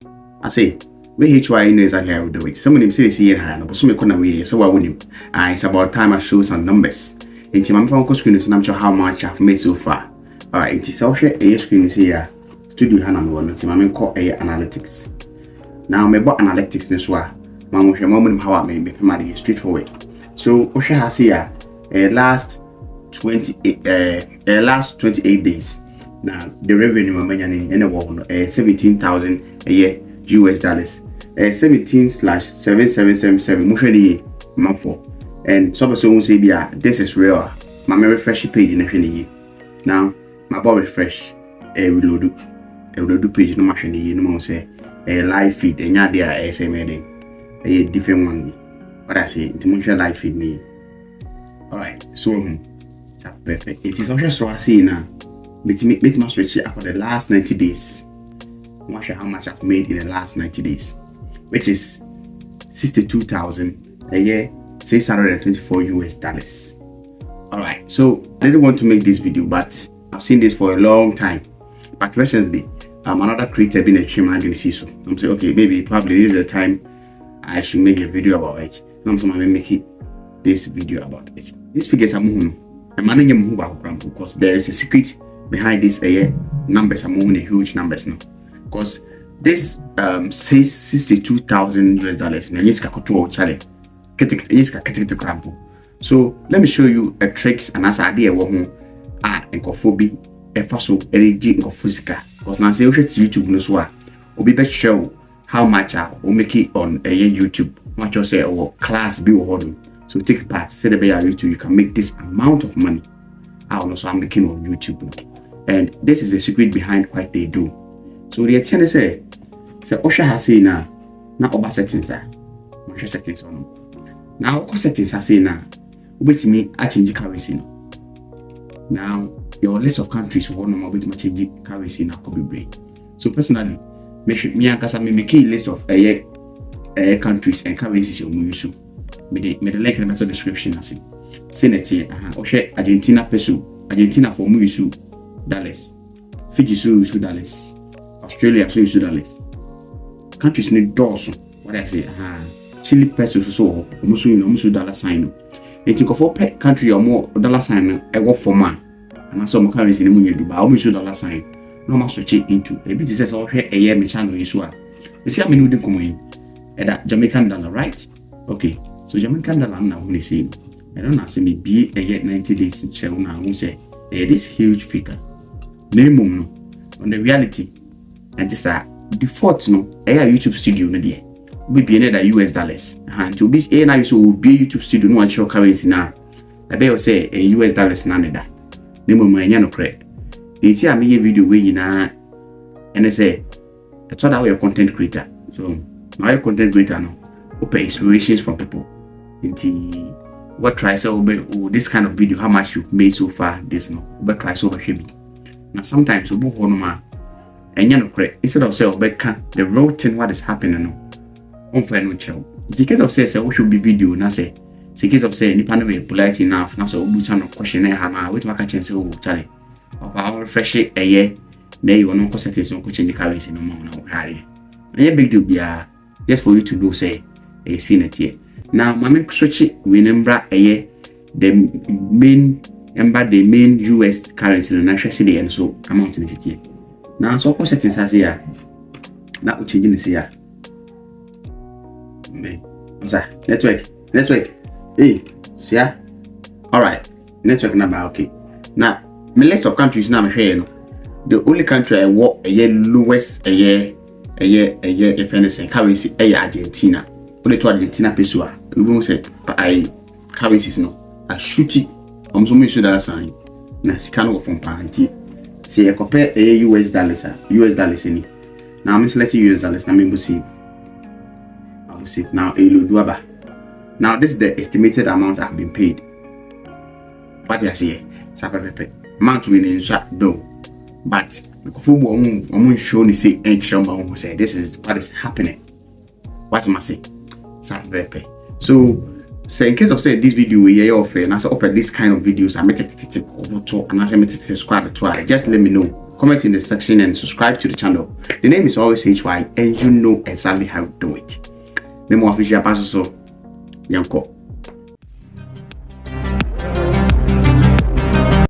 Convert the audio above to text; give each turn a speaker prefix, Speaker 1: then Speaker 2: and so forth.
Speaker 1: I say we HY know exactly how we do it. Someone him say they see hand, but some economy way, so I wouldn't. It's about time I show some numbers. Into my phone screen so I'm sure how much I've made so far. Alright, it is also a screen here. Studio Hannah one to my call a analytics. Now my bot analytics this way. Mama share moment how I make money straightforward. So Osha has here last 28 days. Now the revenue I'm making in the world 17,000 a year US dollars. 17/7777 motion month for. And some person say this is real. My refresh page in the now my bot refresh reload page no machine no say a live feed and ya there ASEY made a different one. What I say the motion live feed me. Alright, so perfect. It is also so I see now. Let me switch it for the last 90 days. I'm sure how much I've made in the last 90 days, which is 62,000 a year, 624 US dollars. Alright, so I didn't want to make this video, but I've seen this for a long time. But recently, another creator been a streamer I didn't see so. I'm saying, okay, maybe probably this is the time I should make a video about it. I'm saying I'm making this video about it. These figures are moving. I'm managing because there is a secret behind this numbers. I'm moving huge numbers now. Because this says 62,000 US dollars. So let me show you a tricks and as idea what encophobia faso energy physical. Because now say YouTube no so obi be show how much I will make it on YouTube. Much you say or class be or so take part. Say the be YouTube you can make this amount of money. I also am making on YouTube. And this is the secret behind what they do. So the attention say Osha has say now over settings are settings on now settings I say now wait me I change currency now your list of countries will know about change currency now could be brain. So personally me and Kasa make a list of countries and currencies you use me the link in the description I say it here Osha Argentina peso Argentina for use dollars, Fiji use dollars, Australia so use dollars. Countries need dollars. What I say, Chile peso so almost dollar sign. And think of all country or more dollar sign I work for man. And I saw my currency in the money do but almost dollar sign. No more switch it into a bit says all here a year me channel you You see how many would come in that Jamaican dollar, right? Okay, so Jamaican dollar now when they say I don't know say me be a year 90 days in shell now who say this huge figure. Name on the reality and this default YouTube studio no there we be another US dollars and to be now so will be YouTube studio no actual currency now I be say a US dollars na that name on my no correct they see I make a video where you na and they say that's what our content creator so now your content creator no open inspirations from people into what try so this kind of video how much you've made so far this no but try so much. Now sometimes we go on and instead of say the real thing what is happening on no chill. The case of say we should be video na say the case of say nipa no be polite enough na so we no question na wait make chance o Charlie of our refresh a year na you no settings no change currency no more na carry and big deal bia just for you to know say a scene it here. Now my switch we number a year the main US currency no national city and so amount in the city. Now so what settings as here now we change this here. Network hey see ya. Alright, network number okay. Now my list of countries now I'm showing the only country I walk a year lowest a year if anything currency Argentina. Only to Argentina peso we won't say I currencies no I shoot it so much dollar sign na sika no from party say you compare a US dollars any now I'm selecting US dollars na me save I will save now a load now this is the estimated amount I've been paid what you see amount we need no but I'm show ni say say this is what is happening what must say so in case of say this video we and I open this kind of videos I make it over to and I make it subscribe to just let me know comment in the section and subscribe to the channel. The name is always HY and you know exactly how to do it. Memo official pass so yanko.